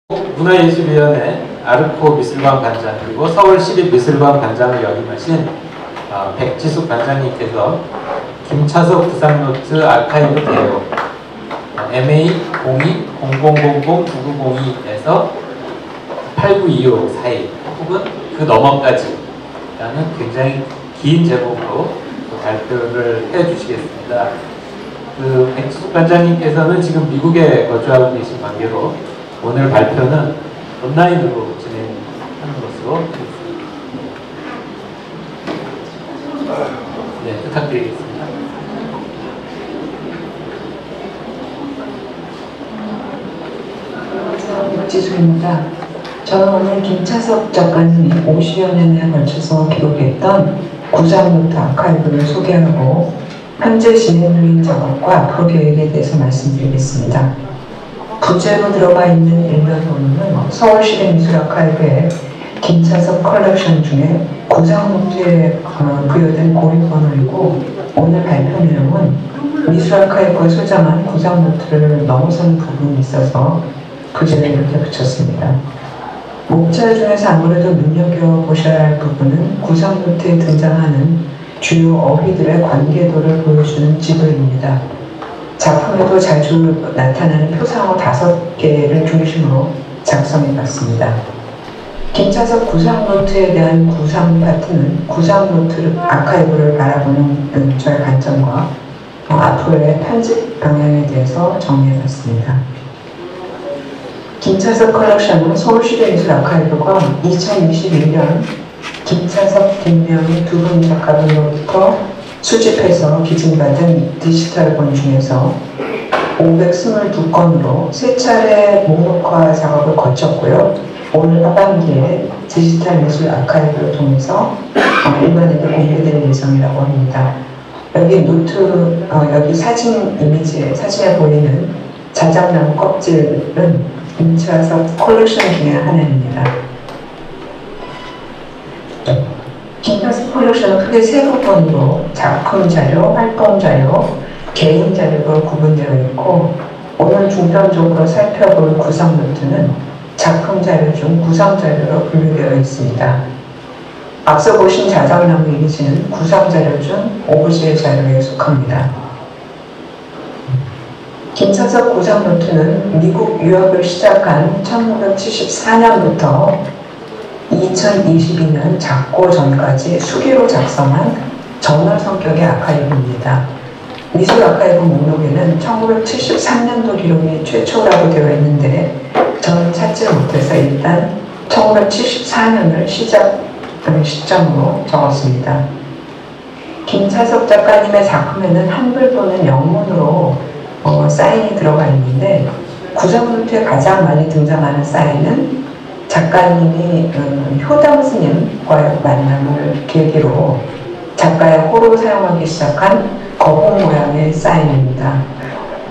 문화예술위원회 아르코 미술관 관장 그리고 서울시립미술관 관장을 역임하신 백지숙 관장님께서 김차석 부상노트 아카이브 대요 MA0200009902에서 8925 사이 혹은 그 너머까지 라는 굉장히 긴 제목으로 발표를 해주시겠습니다. 그 백지숙 관장님께서는 지금 미국에 거주하고 계신 관계로 오늘 발표는 온라인으로 진행하는 것으로 하겠습니다. 네, 부탁드리겠습니다. 백지숙입니다. 저는 오늘 김차석 작가님이 50여 년에 걸쳐서 기록했던 구상노트 아카이브를 소개하고 현재 진행 중인 작업과 앞으로 계획에 대해서 말씀드리겠습니다. 부제로 들어가 있는 일면으로는 서울시립미술 아카이브의 김차석 컬렉션 중에 구상노트에 부여된 고유번호이고, 오늘 발표 내용은 미술 아카이브가 소장한 구상노트를 넘어서는 부분이 있어서 부제를 이렇게 붙였습니다. 목차 중에서 아무래도 눈여겨보셔야 할 부분은 구상노트에 등장하는 주요 어휘들의 관계도를 보여주는 지도입니다. 작품에도 자주 나타나는 표상어 5개를 중심으로 작성해봤습니다. 김차석 구상노트에 대한 구상 파트는 구상노트 아카이브를 바라보는 저의 관점과 앞으로의 편집 방향에 대해서 정리해봤습니다. 김차석 컬렉션은 서울시립미술 아카이브가 2021년 김차석, 김명희 두 분 작가분으로부터 수집해서 기증받은 디지털본 중에서 522건으로 3차례 목록화 작업을 거쳤고요. 오늘 하반기에 디지털 미술 아카이브를 통해서 일반에게 공개될 예정이라고 합니다. 여기 노트, 여기 사진 이미지에, 사진에 보이는 자작나무 껍질은 김차석 컬렉션 중에 하나입니다. 김차석 컬렉션은 크게 3부분으로 작품 자료, 활동 자료, 개인 자료로 구분되어 있고, 오늘 중점적으로 살펴볼 구상 노트는 작품 자료 중 구상 자료로 분류되어 있습니다. 앞서 보신 자작나무 이미지는 구상 자료 중 오브제 자료에 속합니다. 김차석 구상 노트는 미국 유학을 시작한 1974년부터 2022년 작고 전까지 수기로 작성한 저널 성격의 아카이브입니다. 미술 아카이브 목록에는 1973년도 기록이 최초라고 되어 있는데 저는 찾지 못해서 일단 1974년을 시점으로 적었습니다. 김차석 작가님의 작품에는 한글 또는 영문으로 사인이 들어가 있는데, 구상노트에 가장 많이 등장하는 사인은 작가님이 효담 스님과의 만남을 계기로 작가의 호로 사용하기 시작한 거북 모양의 사인입니다.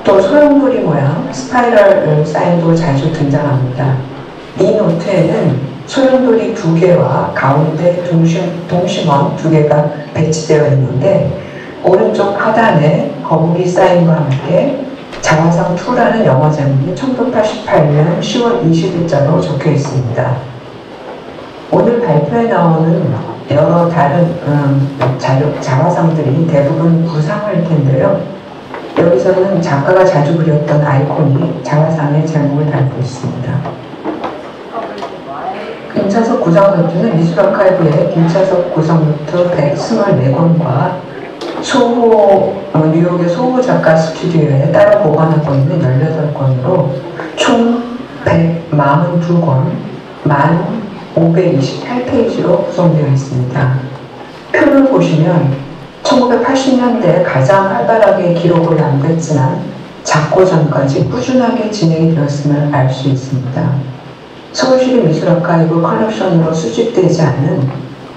또 소용돌이 모양, 스파이럴 사인도 자주 등장합니다. 이 노트에는 소용돌이 2개와 가운데 동심원 2개가 배치되어 있는데, 오른쪽 하단에 거북이 사인과 함께 자화상 2라는 영어 제목이 1988년 10월 20일자로 적혀 있습니다. 오늘 발표에 나오는 여러 다른 자화상들이 대부분 구상일 텐데요. 여기서는 작가가 자주 그렸던 아이콘이 자화상의 제목을 담고 있습니다. 김차석 구상노트는 미술 아카이브의 김차석 구상노트 124권과 뉴욕의 소호 작가 스튜디오에 따로 보관하고 있는 18권으로 총 142권, 1528페이지로 구성되어 있습니다. 표를 보시면 1980년대에 가장 활발하게 기록을 남겼지만 작고 전까지 꾸준하게 진행이 되었음을 알 수 있습니다. 서울시립미술 아카이브 컬렉션으로 수집되지 않은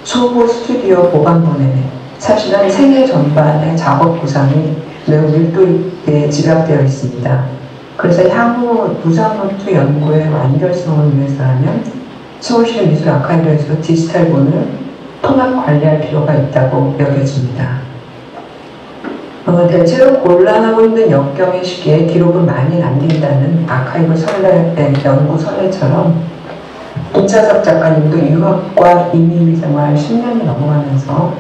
소호 스튜디오 보관본에 사실은 생애 전반의 작업 구상이 매우 밀도 있게 집약되어 있습니다. 그래서 향후 구상노트 연구의 완결성을 위해서라면 서울시립미술 아카이브에서 디지털본을 통합 관리할 필요가 있다고 여겨집니다. 대체로 곤란하고 힘든 역경의 시기에 기록을 많이 남긴다는 아카이브 연구 선례처럼 임차섭 작가님도 유학과 이민 생활 10년이 넘어가면서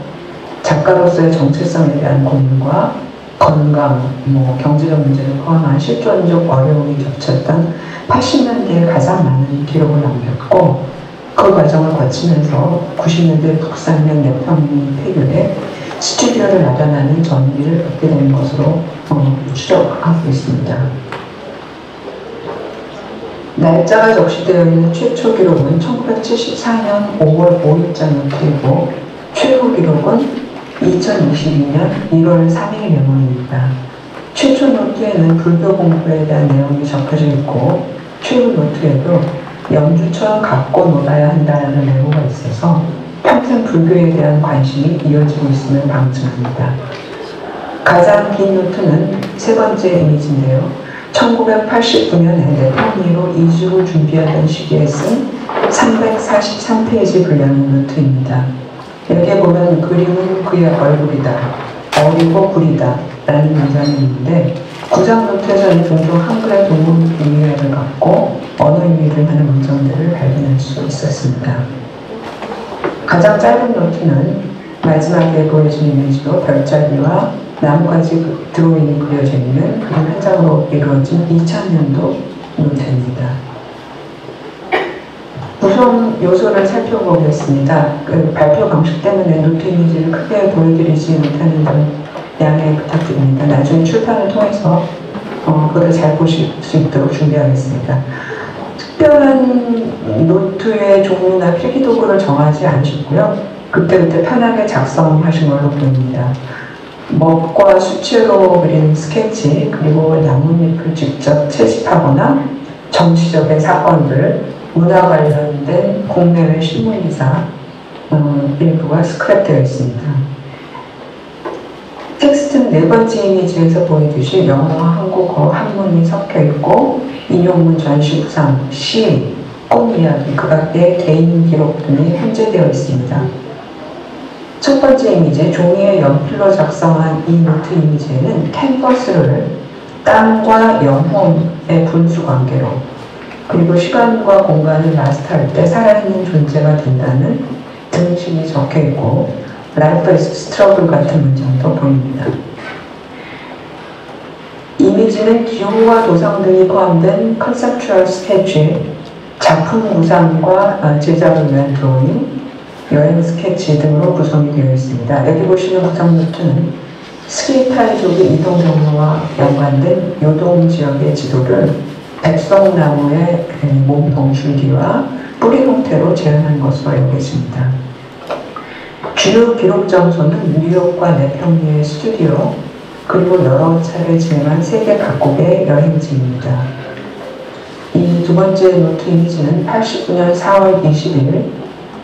작가로서의 정체성에 대한 고민과 건강, 경제적 문제를 포함한 실존적 어려움이 겹쳤던 80년대에 가장 많은 기록을 남겼고, 그 과정을 거치면서 90년대 북산면 내평리 폐교에 스튜디오를 마련하는 전기를 얻게 된 것으로 추적하고 있습니다. 날짜가 적시되어 있는 최초 기록은 1974년 5월 5일자 노트이고, 최후 기록은 2022년 1월 3일 메모입니다. 최초 노트에는 불교 공부에 대한 내용이 적혀져 있고, 최후 노트에도 영주처럼 갖고 놀아야 한다는 메모가 있어서 평생 불교에 대한 관심이 이어지고 있음을 방증합니다. 가장 긴 노트는 세 번째 이미지인데요. 1989년에 내평리로 이주를 준비하던 시기에 쓴 343페이지 분량의 노트입니다. 여기에 보면 그림은 그의 얼굴이다, 어리고 구리다 라는 문장이 있는데, 구장 노트에서는 종종 한글의 동문 의미를 갖고 언어 의미를 하는 문장들을 발견할 수 있었습니다. 가장 짧은 노트는 마지막에 보여진 이미지로 별자리와 나뭇가지 드로잉이 그려져 있는 그림 한 장으로 이루어진 2000년도 노트입니다. 구성 요소를 살펴보겠습니다. 발표 방식 때문에 노트 이미지를 크게 보여드리지 못하는 점 양해 부탁드립니다. 나중에 출판을 통해서 그걸 잘 보실 수 있도록 준비하겠습니다. 특별한 노트의 종류나 필기도구를 정하지 않으셨고요. 그때그때 편하게 작성하신 걸로 보입니다. 먹과 수채로 그린 스케치, 그리고 나뭇잎을 직접 채집하거나 정치적인 사건들, 문화 관련된 국내외 신문기사 일부가 스크랩되어 있습니다. 텍스트는 네 번째 이미지에서 보이듯이 영어와 한국어 한문이 섞여 있고, 인용문, 전시, 구상, 시, 꿈 이야기, 극악의 개인 기록 등이 현재되어 있습니다. 첫 번째 이미지, 종이에 연필로 작성한 이 노트 이미지에는 캔버스를 땅과 영혼의 분수 관계로, 그리고 시간과 공간을 마스터할 때 살아있는 존재가 된다는 등식이 적혀있고, Life is struggle 같은 문장도 보입니다. 이미지는 기호와 도상 등이 포함된 컨셉추얼 스케치, 작품 구상과 제작을 위한 드로잉, 여행 스케치 등으로 구성이 되어 있습니다. 여기 보시는 구성 노트는 스키타이족의 이동 경로와 연관된 요동 지역의 지도를 백성나무의 몸통 줄기와 뿌리 형태로 재현한 것으로 여겨집니다. 주요 기록 장소는 뉴욕과 내평리의 스튜디오, 그리고 여러 차례 진행한 세계 각국의 여행지입니다. 이 두 번째 노트 이미지는 89년 4월 20일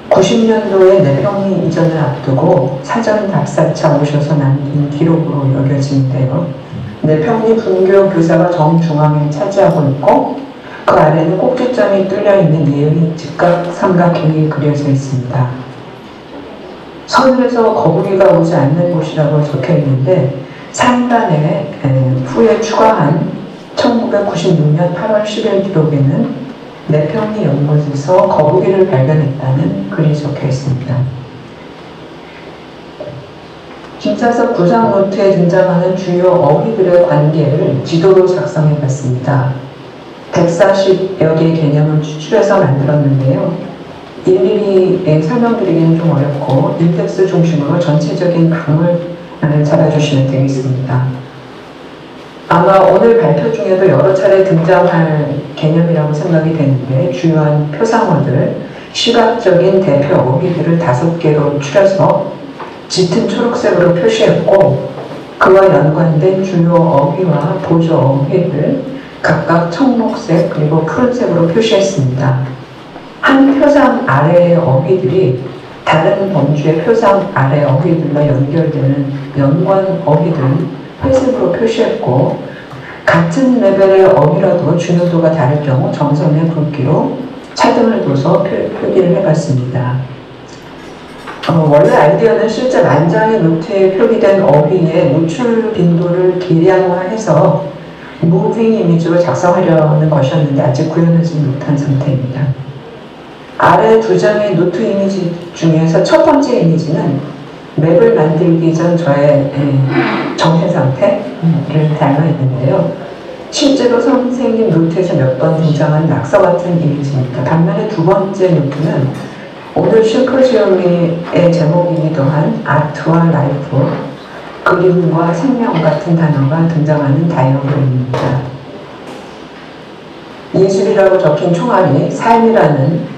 90년도에 내평리 이전을 앞두고 사전 답사차 오셔서 남긴 기록으로 여겨지는데요. 내평리 분교 교사가 정중앙에 차지하고 있고, 그 아래는 꼭지점이 뚫려있는 예의 직각 삼각형이 그려져 있습니다. 서늘에서 거북이가 오지 않는 곳이라고 적혀있는데, 상단에 후에 추가한 1996년 8월 10일 기록에는 내평리 연못에서 거북이를 발견했다는 글이 적혀 있습니다. 김사섭 구상 노트에 등장하는 주요 어휘들의 관계를 지도로 작성해 봤습니다. 140여 개의 개념을 추출해서 만들었는데요. 일일이 설명드리기는 좀 어렵고 인덱스 중심으로 전체적인 감을 잡아주시면 되겠습니다. 아마 오늘 발표 중에도 여러 차례 등장할 개념이라고 생각이 되는데, 주요한 표상어들, 시각적인 대표 어휘들을 5개로 추려서 짙은 초록색으로 표시했고, 그와 연관된 주요 어휘와 보조 어휘를 각각 청록색 그리고 푸른색으로 표시했습니다. 한 표상 아래의 어휘들이 다른 범주의 표상 아래 어휘들과 연결되는 연관 어휘들은 회색으로 표시했고, 같은 레벨의 어휘라도 중요도가 다를 경우 점선의 굵기로 차등을 둬서 표기를 해봤습니다. 원래 아이디어는 실제 만장의 노트에 표기된 어휘의 노출 빈도를 계량화해서 무빙 이미지로 작성하려는 것이었는데 아직 구현하지 못한 상태입니다. 아래 두 장의 노트 이미지 중에서 첫 번째 이미지는 맵을 만들기 전 저의 정신 상태를 닮아 있는데요. 실제로 선생님 노트에서 몇 번 등장한 낙서 같은 이미지입니다. 반면에 두 번째 노트는 오늘 심포지엄의 제목이기도 한 아트와 라이프, 그림과 생명 같은 단어가 등장하는 다이어그램입니다. 예술이라고 적힌 총알이 삶이라는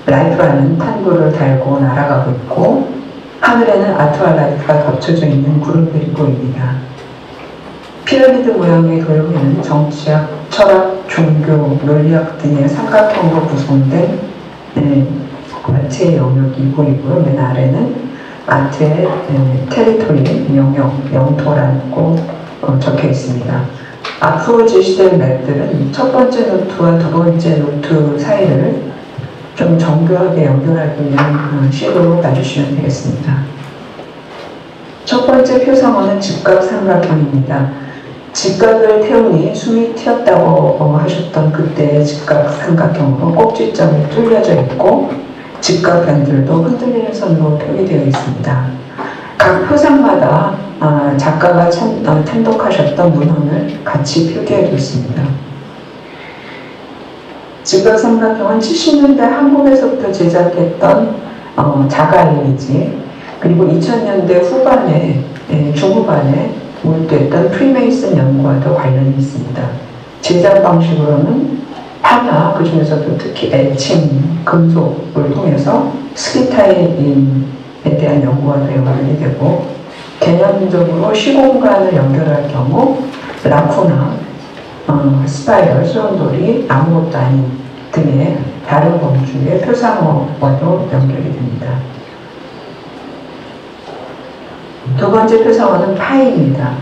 라이프라는 탄구를 달고 날아가고 있고, 하늘에는 아트와 라이프가 겹쳐져 있는 구름들이 보입니다. 피라미드 모양의 돌고에는 정치학, 철학, 종교, 논리학 등의 삼각형으로 구성된 아트의 영역이 보이고요. 맨 아래는 아트의 테리토리, 영토라고 적혀 있습니다. 앞으로 제시될 맵들은 첫 번째 노트와 두 번째 노트 사이를 좀 정교하게 연결하기 위한 식으로 봐주시면 되겠습니다. 첫 번째 표상어는 직각 삼각형입니다. 직각을 태우니 숨이 튀었다고 하셨던 그때의 직각 삼각형으로 꼭지점이 뚫려져 있고 직각변들도 흔들리는 선으로 표기되어 있습니다. 각 표상마다 작가가 참독하셨던 문헌을 같이 표기해 뒀습니다. 직각 삼각형은 70년대 한국에서부터 제작했던 자가 이미지, 그리고 2000년대 후반에 중후반에 몰두했던 프리메이슨 연구와도 관련이 있습니다. 제작 방식으로는 판화, 그 중에서도 특히 애칭, 금속을 통해서 스키타임에 대한 연구와도 연관이 되고, 개념적으로 시공간을 연결할 경우 라쿠나, 스파이럴, 수원돌이, 아무것도 아닌 등의 다른 범주의 표상어와도 연결이 됩니다. 두 번째 표상어는 파이입니다.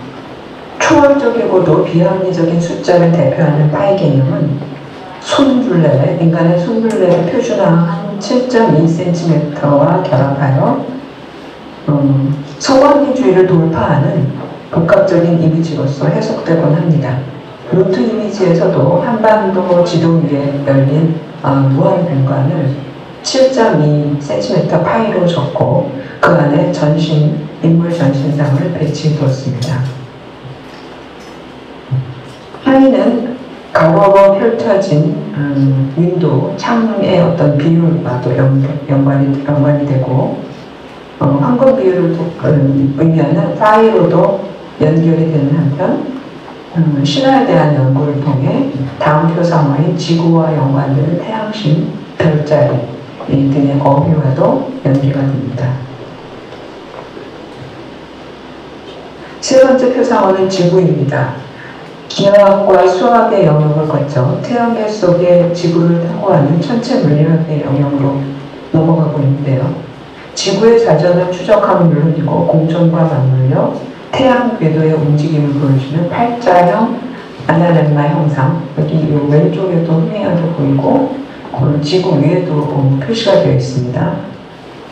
초월적이고도 비합리적인 숫자를 대표하는 파이 개념은 손둘레, 인간의 손둘레를 표준화한 7.2cm와 결합하여 서원리주의를 돌파하는 복합적인 이미지로서 해석되곤 합니다. 노트 이미지에서도 한반도 지도 위에 열린 무한 공간을 7.2cm 파이로 적고 그 안에 인물 전신상을 배치해 두었습니다. 파이는 과거로 펼쳐진 윈도우, 창문의 어떤 비율과도 연관이 되고 황금 비율을 의미하는 파이로도 연결이 되는 한편 신화에 대한 연구를 통해 다음 표상어인 지구와 연관되는 태양신, 별자리 등의 어휘와도 연계가 됩니다. 세 번째 표상어는 지구입니다. 기하학과 수학의 영역을 거쳐 태양계 속의 지구를 탐구하는 천체 물리학의 영역으로 넘어가고 있는데요. 지구의 자전을 추적하는 물론이고 공전과 맞물려 태양 궤도의 움직임을 보여주는 팔자형 아날렘마 형상, 여기 왼쪽에도 흥미하게 보이고 지구 위에도 표시가 되어 있습니다.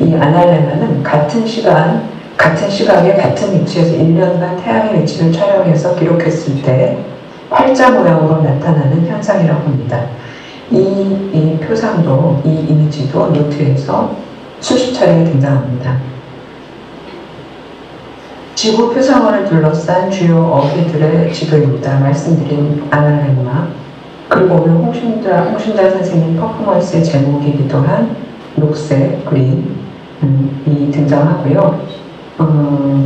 이 아날렘마는 같은 시각에 같은 위치에서 1년간 태양의 위치를 촬영해서 기록했을 때 팔자 모양으로 나타나는 현상이라고 합니다. 이 표상도, 이 이미지도 노트에서 수십 차례 등장합니다. 지구 표상어를 둘러싼 주요 어휘들의 지도입니다. 말씀드린 아날렘마, 그리고 오늘 홍신자 선생님 퍼포먼스의 제목이기도 한 녹색, 그린이 등장하고요.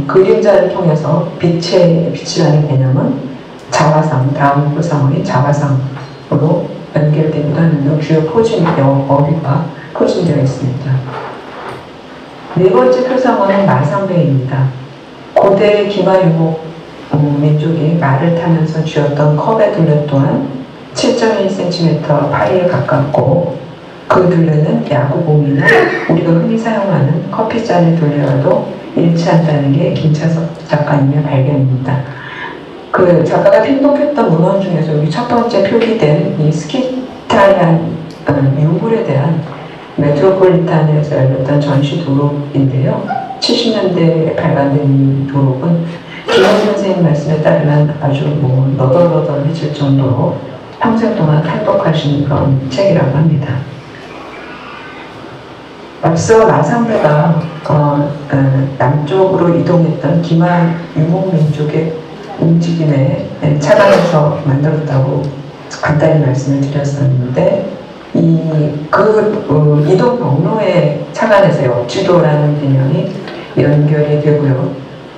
그림자를 통해서 빛이라는 개념은 자화상, 다음 표상어인 자화상으로 연결되기도 하는데 주요 어휘가 포진되어 있습니다. 네 번째 표상어는 말상배입니다. 고대 기마유목 민족이 말을 타면서 쥐었던 컵의 둘레 또한 7.1cm 파이에 가깝고 그 둘레는 야구공이나 우리가 흔히 사용하는 커피잔의 둘레와도 일치한다는 게 김차석 작가님의 발견입니다. 그 작가가 팀독했던 문헌 중에서 여기 첫 번째 표기된 이 스키타이안 유물에 대한 메트로폴리탄에서 열렸던 전시 도록인데요. 70년대에 발간된 도록은 김원 선생님 말씀에 따르면 아주 너덜너덜해질 정도로 평생 동안 탈독하신 그런 책이라고 합니다. 앞서 마상배가 남쪽으로 이동했던 기마 유목민족의 움직임에 차단해서 만들었다고 간단히 말씀을 드렸었는데 이동 경로에 차단해서 역지도라는 개념이 연결이 되고요.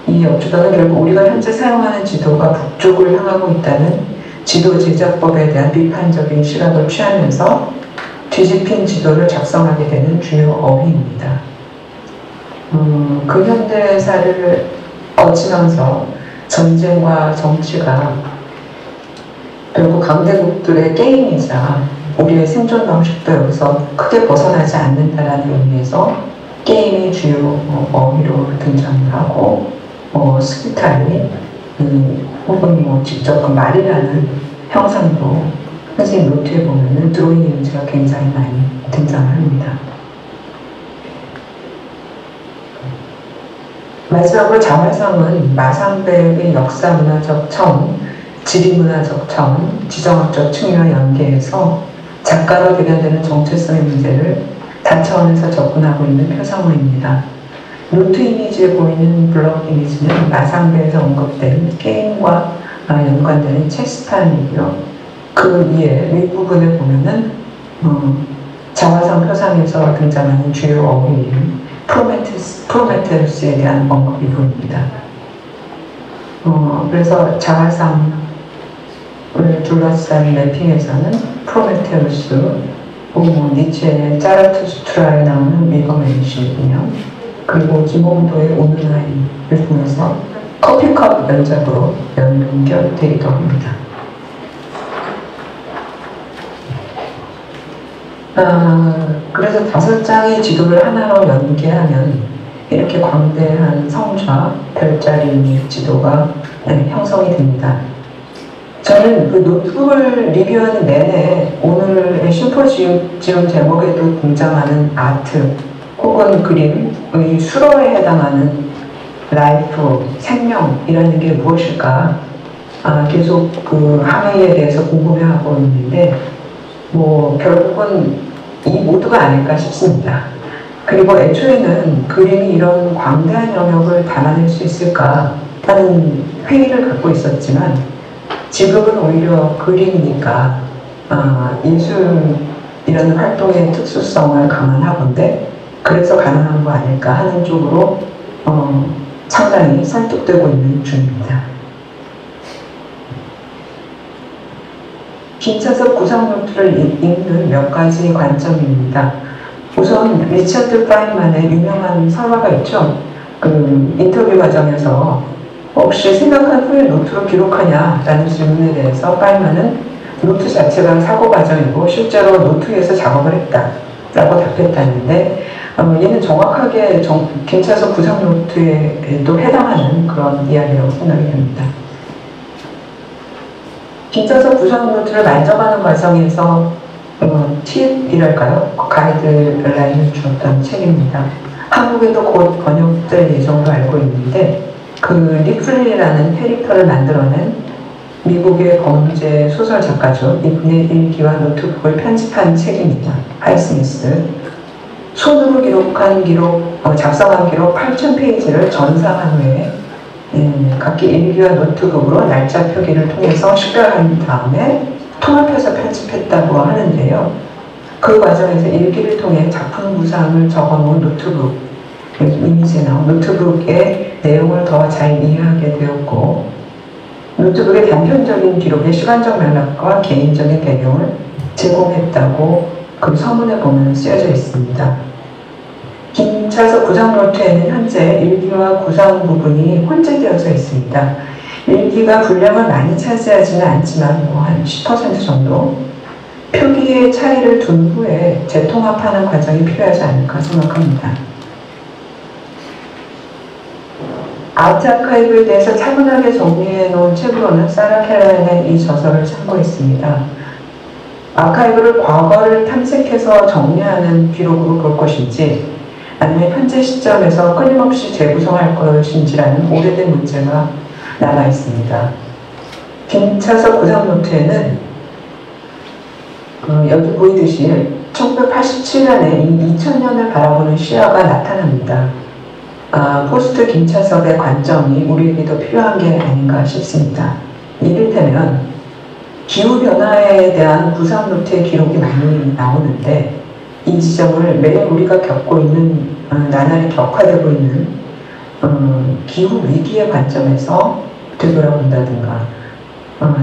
이 역지도는 결국 우리가 현재 사용하는 지도가 북쪽을 향하고 있다는 지도 제작법에 대한 비판적인 시각을 취하면서 뒤집힌 지도를 작성하게 되는 주요 어휘입니다. 근현대사를 거치면서 전쟁과 정치가 결국 강대국들의 게임이자 우리의 생존 방식도 여기서 크게 벗어나지 않는다라는 의미에서 게임이 주요 어휘로 등장을 하고 스키타이 혹은 직접 그 말이라는 형상도 선생님 노트에 보면은 드로잉 이미지가 굉장히 많이 등장을 합니다. 마지막으로 자화상은 마상배의 역사문화적 차원, 지리문화적 차원, 지정학적 측면과 연계해서 작가로 대변되는 정체성의 문제를 다차원에서 접근하고 있는 표상화입니다. 노트 이미지에 보이는 블록 이미지는 마상배에서 언급된 게임과 연관되는 체스판이고요. 그 위에 윗부분에 보면은 자화상 표상에서 등장하는 주요 어휘인 프로메테우스에 대한 언급이 보입니다. 그래서 자화상을 둘러싼 매핑에서는 프로메테우스, 니체의 짜라투스트라에 나오는 위거맨시 인형, 그리고 김홍도의 오는 아이를 통해서 커피컵 연작으로 연결되기도 합니다. 그래서 5장의 지도를 하나로 연계하면 이렇게 광대한 성좌, 별자리 지도가 형성이 됩니다. 저는 그 노트북을 리뷰하는 내내 오늘의 슈퍼지움 제목에도 등장하는 아트 혹은 그림의 수로에 해당하는 라이프, 생명이라는 게 무엇일까 계속 그 함의에 대해서 궁금해하고 있는데 결국은 이 모두가 아닐까 싶습니다. 그리고 애초에는 그림이 이런 광대한 영역을 담아낼 수 있을까 하는 회의를 갖고 있었지만 지금은 오히려 그림이니까 예술이라는 활동의 특수성을 감안하건대 그래서 가능한 거 아닐까 하는 쪽으로 상당히 설득되고 있는 중입니다. 김차섭 구상노트를 읽는 몇 가지 관점입니다. 우선 리처드 파인만의 유명한 설화가 있죠. 그 인터뷰 과정에서 혹시 생각한 후에 노트로 기록하냐라는 질문에 대해서 파인만은 노트 자체가 사고 과정이고 실제로 노트에서 작업을 했다라고 답했다는데 얘는 정확하게 김차섭 구상노트에도 해당하는 그런 이야기라고 생각이 됩니다. 김차섭 구상노트를 만져가는 과정에서 팁이랄까요? 가이드라인을 주었던 책입니다. 한국에도 곧 번역될 예정으로 알고 있는데 그 리플리라는 페리퍼를 만들어낸 미국의 범죄 소설 작가죠. 이분의 일기와 노트북을 편집한 책입니다. 하이스미스. 손으로 작성한 기록 8,000페이지를 전사한 후에 각기 일기와 노트북으로 날짜 표기를 통해서 식별한 다음에 통합해서 편집했다고 하는데요. 그 과정에서 일기를 통해 작품 구상을 적어놓은 노트북, 이미지에 나온 노트북의 내용을 더 잘 이해하게 되었고 노트북의 단편적인 기록에 시간적 맥락과 개인적인 배경을 제공했다고 그 서문에 보면 쓰여져 있습니다. 김차섭 구상노트에는 현재 일기와 구상 부분이 혼재되어져 있습니다. 일기가 분량을 많이 차지하지는 않지만 한 10% 정도 표기의 차이를 둔 후에 재통합하는 과정이 필요하지 않을까 생각합니다. 아트 아카이브에 대해서 차분하게 정리해 놓은 책으로는 사라 켈러의 이 저서를 참고했습니다. 아카이브를 과거를 탐색해서 정리하는 기록으로 볼 것인지 아니면 현재 시점에서 끊임없이 재구성할 것인지라는 오래된 문제가 남아 있습니다. 김차섭 구상노트에는 여기 보이듯이 1987년에 이 2000년을 바라보는 시야가 나타납니다. 포스트 김차섭의 관점이 우리에게도 필요한 게 아닌가 싶습니다. 이를테면 기후변화에 대한 구상노트의 기록이 많이 나오는데 이 지점을 매일 우리가 겪고 있는 나날이 격화되고 있는 기후 위기의 관점에서 되돌아본다든가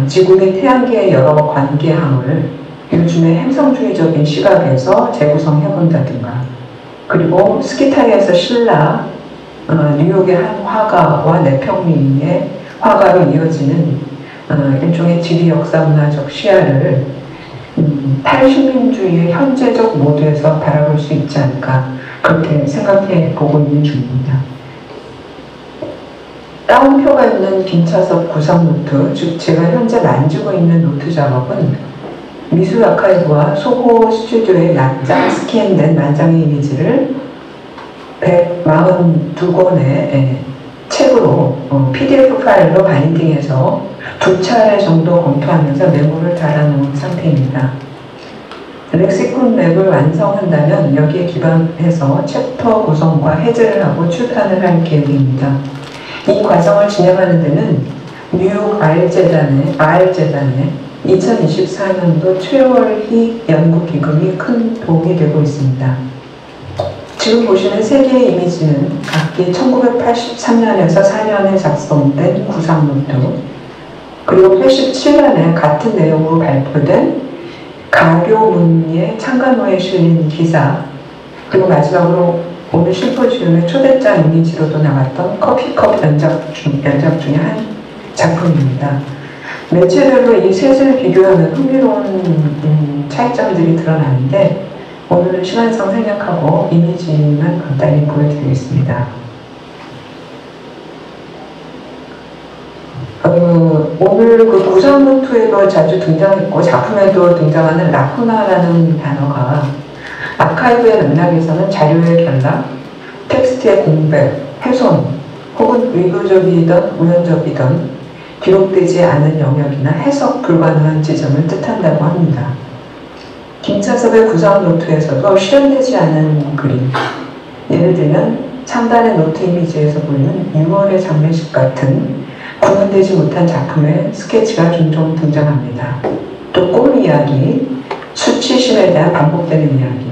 지구의 태양계의 여러 관계항을 요즘의 행성주의적인 시각에서 재구성해본다든가 그리고 스키타이에서 신라, 뉴욕의 한 화가와 내평리의 화가로 이어지는 일종의 지리 역사 문화적 시야를 탈식민주의의 현재적 모드에서 바라볼 수 있지 않을까 그렇게 생각해 보고 있는 중입니다. 따옴표가 있는 김차섭 구상노트, 즉 제가 현재 만지고 있는 노트 작업은 미술 아카이브와 소호 스튜디오에 낱장 스캔된 만장의 이미지를 142권의 책으로 PDF 파일로 바인딩해서 2차례 정도 검토하면서 메모를 달아놓은 상태입니다. 렉시콘 맵을 완성한다면 여기에 기반해서 챕터 구성과 해제를 하고 출판을 할 계획입니다. 이 과정을 진행하는 데는 뉴욕 R재단의 2024년도 최월희 연구기금이 큰 도움이 되고 있습니다. 지금 보시는 세 개의 이미지는 각기 1983년에서 4년에 작성된 구상노트, 그리고 87년에 같은 내용으로 발표된 가교문의 창간호에 실린 기사, 그리고 마지막으로 오늘 심포지움의 초대장 이미지로도 나왔던 커피컵 연작 중에 한 작품입니다. 매체별로 이 셋을 비교하면 흥미로운 차이점들이 드러나는데 오늘은 시간상 생략하고 이미지만 간단히 보여드리겠습니다. 오늘 그 구상노트에도 자주 등장했고 작품에도 등장하는 라쿠나라는 단어가 아카이브의 맥락에서는 자료의 결락, 텍스트의 공백, 훼손 혹은 의도적이든 우연적이든 기록되지 않은 영역이나 해석 불가능한 지점을 뜻한다고 합니다. 김차섭의 구상노트에서도 실현되지 않은 그림, 예를 들면 상단의 노트 이미지에서 보이는 6월의 장례식 같은 구현되지 못한 작품의 스케치가 종종 등장합니다. 또 꿈 이야기, 수치심에 대한 반복되는 이야기,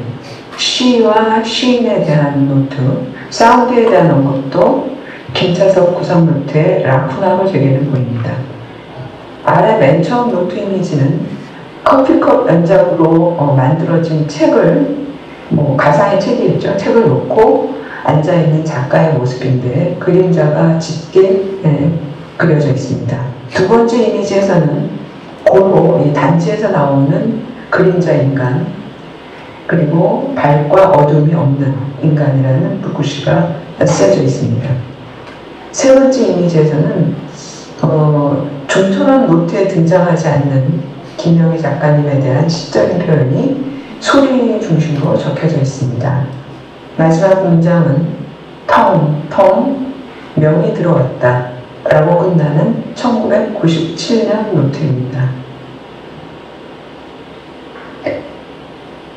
시와 시인에 대한 노트, 사운드에 대한 언급도 김차섭 구상노트의 라쿠나로 제게는 보입니다. 아래 맨 처음 노트 이미지는 커피컵 연작으로 만들어진 책을, 가상의 책이겠죠. 책을 놓고 앉아있는 작가의 모습인데 그림자가 짙게 그려져 있습니다. 두 번째 이미지에서는 고로 이 단지에서 나오는 그림자 인간, 그리고 밝과 어둠이 없는 인간이라는 붓글씨가 쓰여져 있습니다. 세 번째 이미지에서는 좀처럼 노트에 등장하지 않는 김영희 작가님에 대한 시적인 표현이 소리 중심으로 적혀져 있습니다. 마지막 문장은 텅 명이 들어왔다 라고 끝나는 1997년 노트입니다.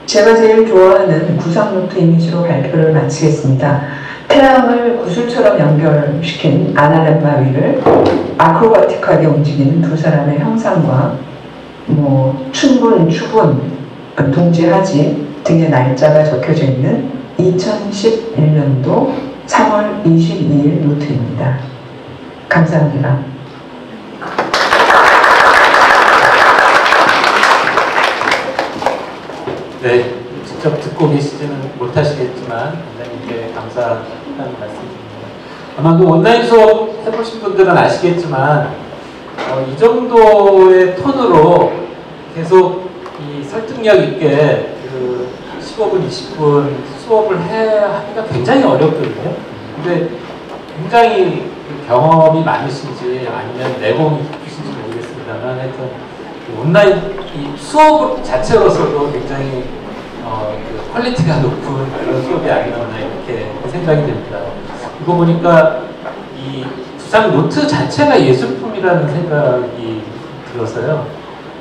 제가 제일 좋아하는 구상노트 이미지로 발표를 마치겠습니다. 태양을 구슬처럼 연결시킨 아나렘마 위를 아크로바틱하게 움직이는 두 사람의 형상과 춘분, 추분, 동지하지 등의 날짜가 적혀져 있는 2011년도 3월 22일 노트입니다. 감사합니다. 네, 직접 듣고 계시지는 못하시겠지만 원장님께 감사하다는 말씀드립니다. 아마도 온라인 수업 해보신 분들은 아시겠지만 이 정도의 톤으로 계속 이 설득력 있게 그 15분, 20분 수업을 하기가 굉장히 어렵거든요. 근데 굉장히 경험이 많으신지 아니면 내공이 깊으신지 모르겠습니다만 하여튼 온라인 이 수업 자체로서도 굉장히 그 퀄리티가 높은 그런 수업이 아니었나 이렇게 생각이 됩니다. 이거 보니까 이 두상 노트 자체가 예술품이라는 생각이 들어서요.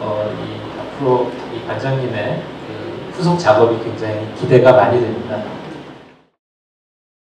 이 앞으로 이 관장님의 그 후속 작업이 굉장히 기대가 많이 됩니다.